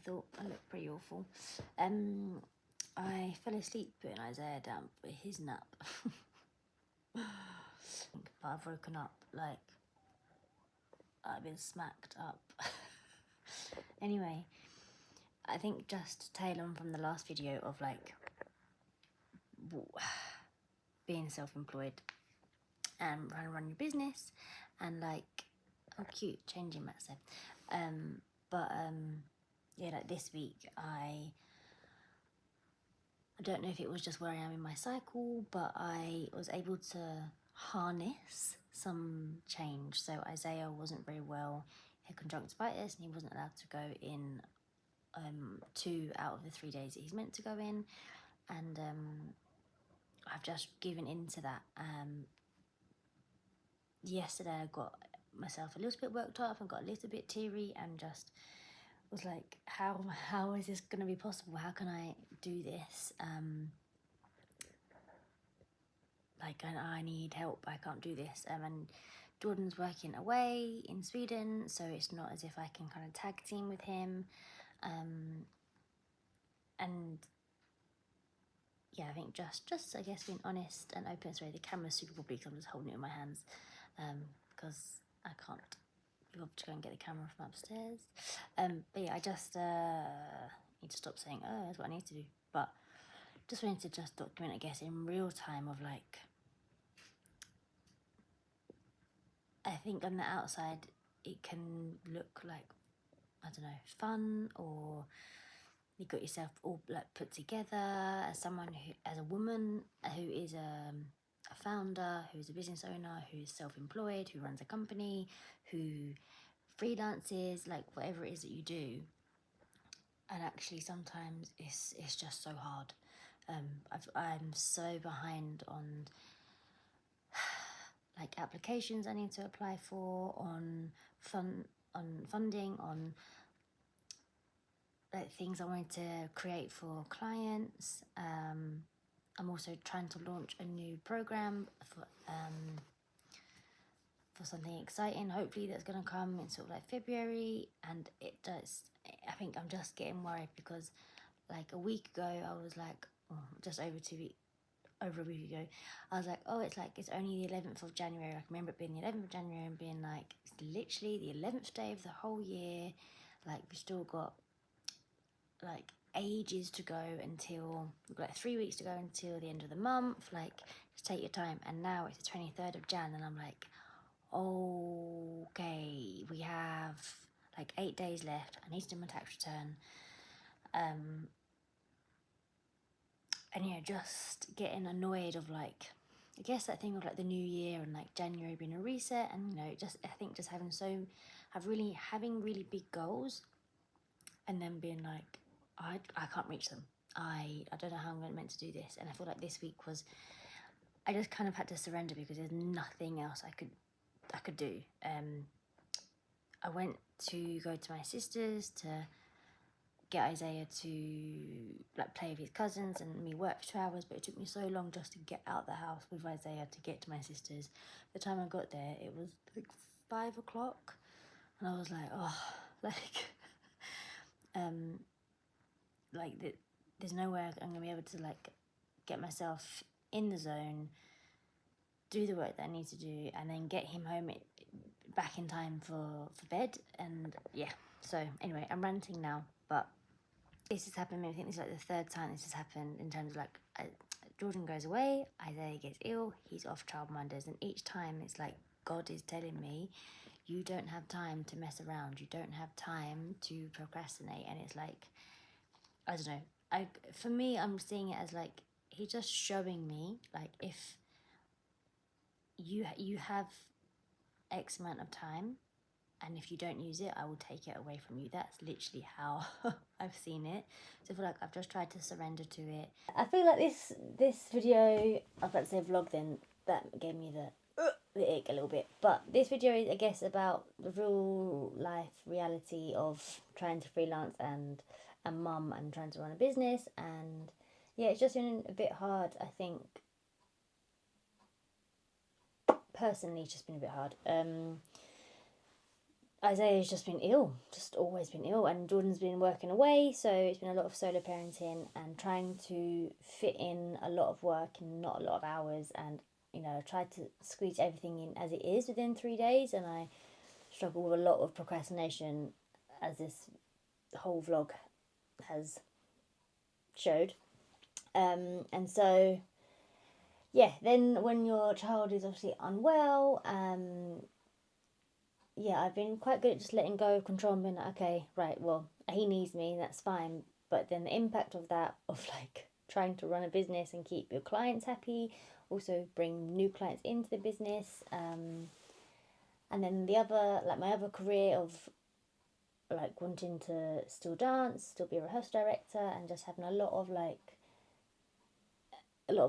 thought I looked pretty awful. I fell asleep putting Isaiah down for his nap. But I've woken up like I've been smacked up. Anyway, I think just to tail on from the last video of like being self-employed and run your business and like, oh cute, changing Matt said. Yeah, like this week I don't know if it was just where I am in my cycle, but I was able to harness some change. So Isaiah wasn't very well, he had conjunctivitis and he wasn't allowed to go in 2 out of the 3 days that he's meant to go in, and I've just given into that. Yesterday I got myself a little bit worked up and got a little bit teary and just was like, how is this going to be possible? How can I do this? Like, I need help. I can't do this. And Jordan's working away in Sweden, so it's not as if I can kind of tag team with him. And yeah, I think just I guess being honest and open. Sorry, the camera's super wobbly because I'm just holding it in my hands, because I can't be able to go and get the camera from upstairs. But yeah, I just need to stop saying, oh, that's what I need to do. But just wanted to just document, I guess, in real time of like, I think on the outside it can look like, I don't know, fun, or you got yourself all like put together as someone who, as a woman who is a founder, who's a business owner, who's self-employed, who runs a company, who freelances, like whatever it is that you do. And actually sometimes it's just so hard. I'm so behind on like applications I need to apply for, on funding, on like things I wanted to create for clients. I'm also trying to launch a new program for something exciting, hopefully that's going to come in sort of like February. And it does, I think I'm just getting worried because like a week ago I was like, just over a week ago, I was like, oh, it's only the 11th of January. I can remember it being the 11th of January and being like, it's literally the 11th day of the whole year. Like, we've still got like ages to go until, we've got like 3 weeks to go until the end of the month. Like, just take your time. And now it's the 23rd of Jan and I'm like, okay, we have like 8 days left. I need to do my tax return. And yeah, just getting annoyed of like, I guess that thing of like the new year and like January being a reset, and you know, just I think just having really big goals and then being like, I can't reach them. I don't know how I'm meant to do this. And I feel like this week was, I just kind of had to surrender because there's nothing else I could do. I went to go to my sister's to get Isaiah to like play with his cousins, and me work for 2 hours, but it took me so long just to get out the house with Isaiah to get to my sister's. The time I got there, it was like 5 o'clock, and I was like, oh, there's no way I'm gonna be able to like get myself in the zone, do the work that I need to do, and then get him home back in time for bed. And yeah, so anyway, I'm ranting now, but this has happened, I think this is like the 3rd time this has happened, in terms of like, Jordan goes away, Isaiah gets ill, he's off childminders, and each time it's like God is telling me, you don't have time to mess around, you don't have time to procrastinate. And it's like, I don't know, for me, I'm seeing it as like, he's just showing me, like, if you have X amount of time, and if you don't use it, I will take it away from you. That's literally how I've seen it. So I feel like I've just tried to surrender to it. I feel like this video, I was about to say vlog then, that gave me the ick a little bit. But this video is, I guess, about the real life reality of trying to freelance and mum and trying to run a business. And yeah, it's just been a bit hard, I think. Personally, it's just been a bit hard. Isaiah's just been ill, just always been ill, and Jordan's been working away, so it's been a lot of solo parenting and trying to fit in a lot of work and not a lot of hours, and I tried to squeeze everything in as it is within 3 days, and I struggle with a lot of procrastination, as this whole vlog has showed. And so then when your child is obviously unwell, I've been quite good at just letting go of control and being like, okay, right, well, he needs me, that's fine. But then the impact of that, of like trying to run a business and keep your clients happy, also bring new clients into the business, and then the other, like my other career of like wanting to still dance, still be a rehearsal director, and just having a lot of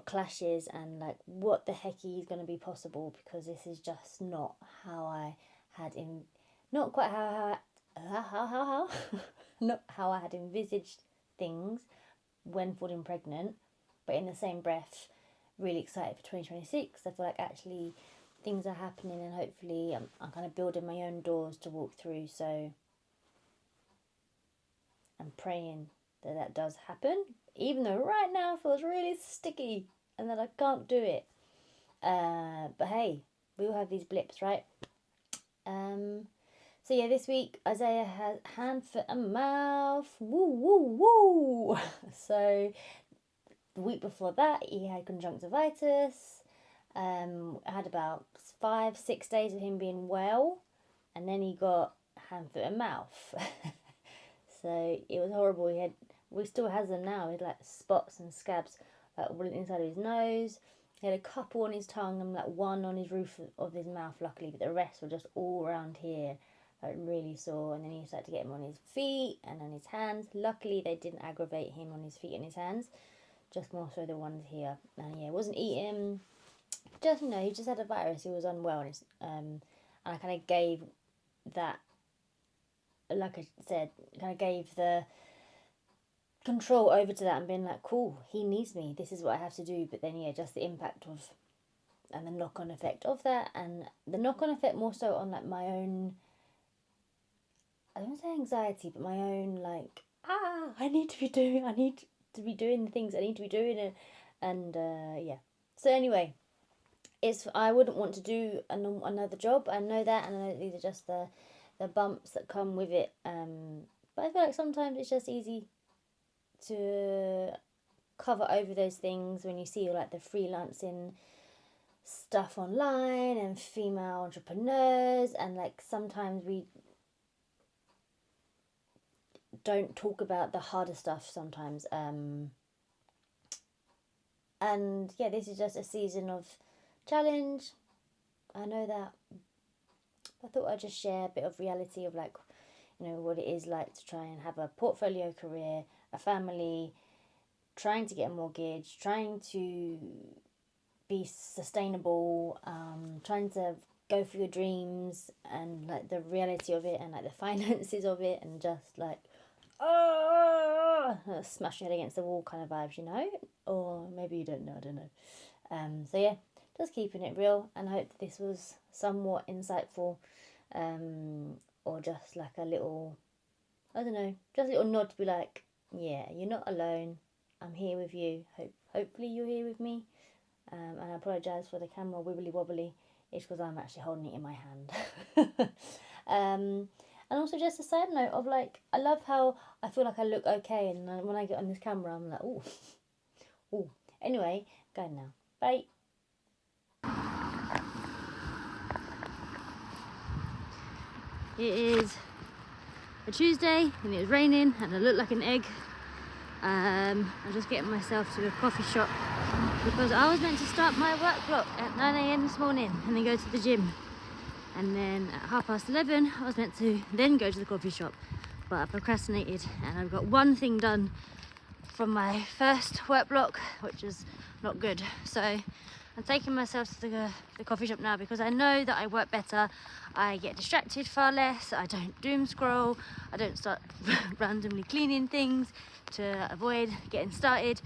clashes and like what the heck is going to be possible, because this is just not how I had not quite how not how I had envisaged things when falling pregnant, but in the same breath really excited for 2026. I feel like actually things are happening, and hopefully I'm kind of building my own doors to walk through, so I'm praying that does happen, even though right now it feels really sticky and that I can't do it. But hey, we all have these blips, right? So this week Isaiah has hand, foot and mouth. Woo, woo, woo. So the week before that he had conjunctivitis. I had about 5-6 days of him being well, and then he got hand, foot and mouth. So it was horrible. We still has them now. He had like spots and scabs like all inside of his nose. He had a couple on his tongue and like one on his roof of his mouth, luckily, but the rest were just all around here, like really sore. And then he started to get him on his feet and on his hands. Luckily, they didn't aggravate him on his feet and his hands, just more so the ones here. And wasn't eating. Just he just had a virus. He was unwell, and I kind of gave that. Like I said, kind of gave the control over to that and being like, cool, he needs me, this is what I have to do. But then just the impact of and the knock-on effect of that, and the knock-on effect more so on like my own, I don't want to say anxiety, but my own like, I need to be doing the things I need to be doing, and so anyway, I wouldn't want to do another job. I know that, and I know these are just the bumps that come with it, but I feel like sometimes it's just easy to cover over those things when you see like the freelancing stuff online and female entrepreneurs, and like sometimes we don't talk about the harder stuff sometimes, and this is just a season of challenge. I know that. I thought I'd just share a bit of reality of like, what it is like to try and have a portfolio career, a family, trying to get a mortgage, trying to be sustainable, trying to go for your dreams, and like the reality of it, and like the finances of it, and just like, smash your head against the wall kind of vibes, or maybe you don't know, I don't know. So just keeping it real, and I hope that this was somewhat insightful, or just like a little, I don't know, just a little nod to be like, you're not alone, I'm here with you, hopefully you're here with me, and I apologise for the camera wibbly wobbly, it's because I'm actually holding it in my hand. And also just a side note of like, I love how I feel like I look okay, and when I get on this camera I'm like, ooh. Anyway, go now, bye. It is a Tuesday and it was raining and I look like an egg. I'm just getting myself to a coffee shop because I was meant to start my work block at 9 a.m. this morning and then go to the gym. And then at 11:30 I was meant to then go to the coffee shop, but I procrastinated and I've got one thing done from my first work block, which is not good. So I'm taking myself to the coffee shop now because I know that I work better, I get distracted far less, I don't doom scroll, I don't start randomly cleaning things to avoid getting started.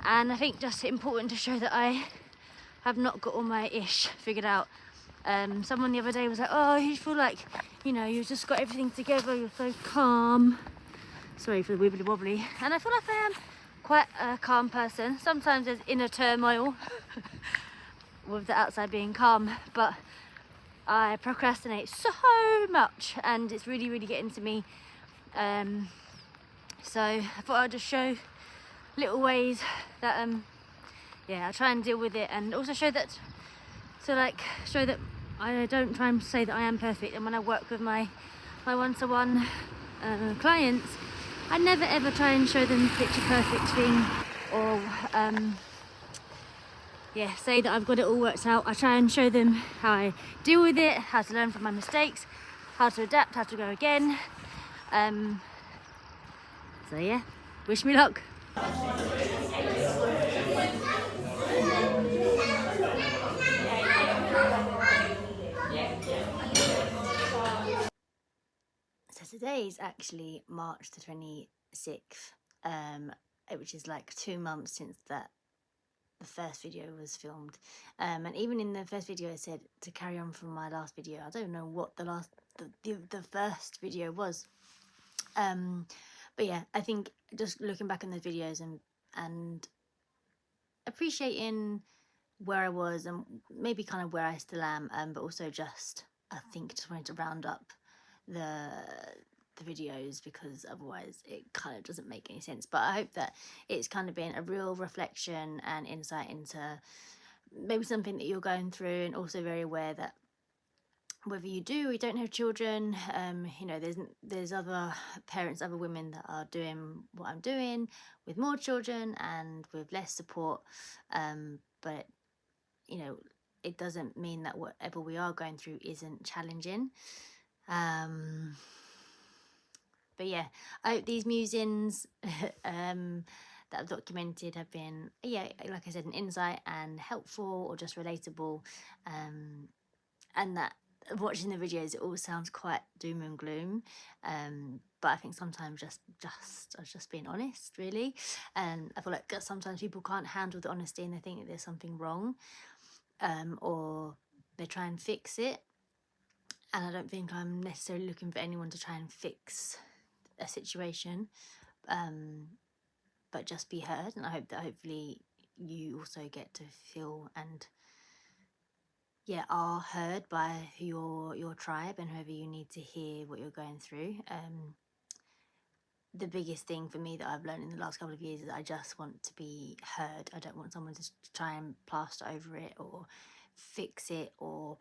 And I think just important to show that I have not got all my ish figured out Someone the other day was like, oh, you feel like, you know, you've just got everything together, you're so calm. Sorry for the wibbly wobbly. And I feel like I am quite a calm person. Sometimes there's inner turmoil with the outside being calm, but I procrastinate so much and it's really, really getting to me. So I thought I'd just show little ways that yeah, I try and deal with it, and also show that I don't try and say that I am perfect. And when I work with my one-to-one clients, I never ever try and show them the picture perfect thing, or yeah, say that I've got it all worked out. I try and show them how I deal with it, how to learn from my mistakes, how to adapt, how to go again. So yeah, wish me luck. So today is actually March the 26th, which is like 2 months since the first video was filmed. And even in the first video I said to carry on from my last video. I don't know what the first video was. But yeah, I think just looking back on those videos and appreciating where I was and maybe kind of where I still am, but also just, I think, just wanted to round up the videos, because otherwise it kind of doesn't make any sense. But I hope that it's kind of been a real reflection and insight into maybe something that you're going through, and also very aware that whether you do or you don't have children, you know, there's other parents, other women that are doing what I'm doing with more children and with less support, but you know, it doesn't mean that whatever we are going through isn't challenging. But yeah, I hope these musings that I've documented have been, yeah, like I said, an insight and helpful, or just relatable, and that watching the videos, it all sounds quite doom and gloom, but I think sometimes I was just being honest, really. And I feel like sometimes people can't handle the honesty and they think that there's something wrong, or they try and fix it. And I don't think I'm necessarily looking for anyone to try and fix a situation, but just be heard. And I hope that hopefully you also get to feel and are heard by your tribe and whoever you need to hear what you're going through. The biggest thing for me that I've learned in the last couple of years is I just want to be heard. I don't want someone to try and plaster over it or fix it, or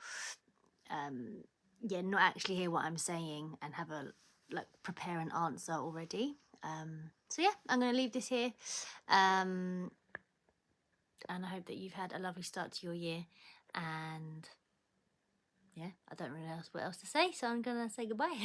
not actually hear what I'm saying and have prepare an answer already. So yeah, I'm going to leave this here, and I hope that you've had a lovely start to your year. And yeah, I don't really know what else to say, so I'm going to say goodbye.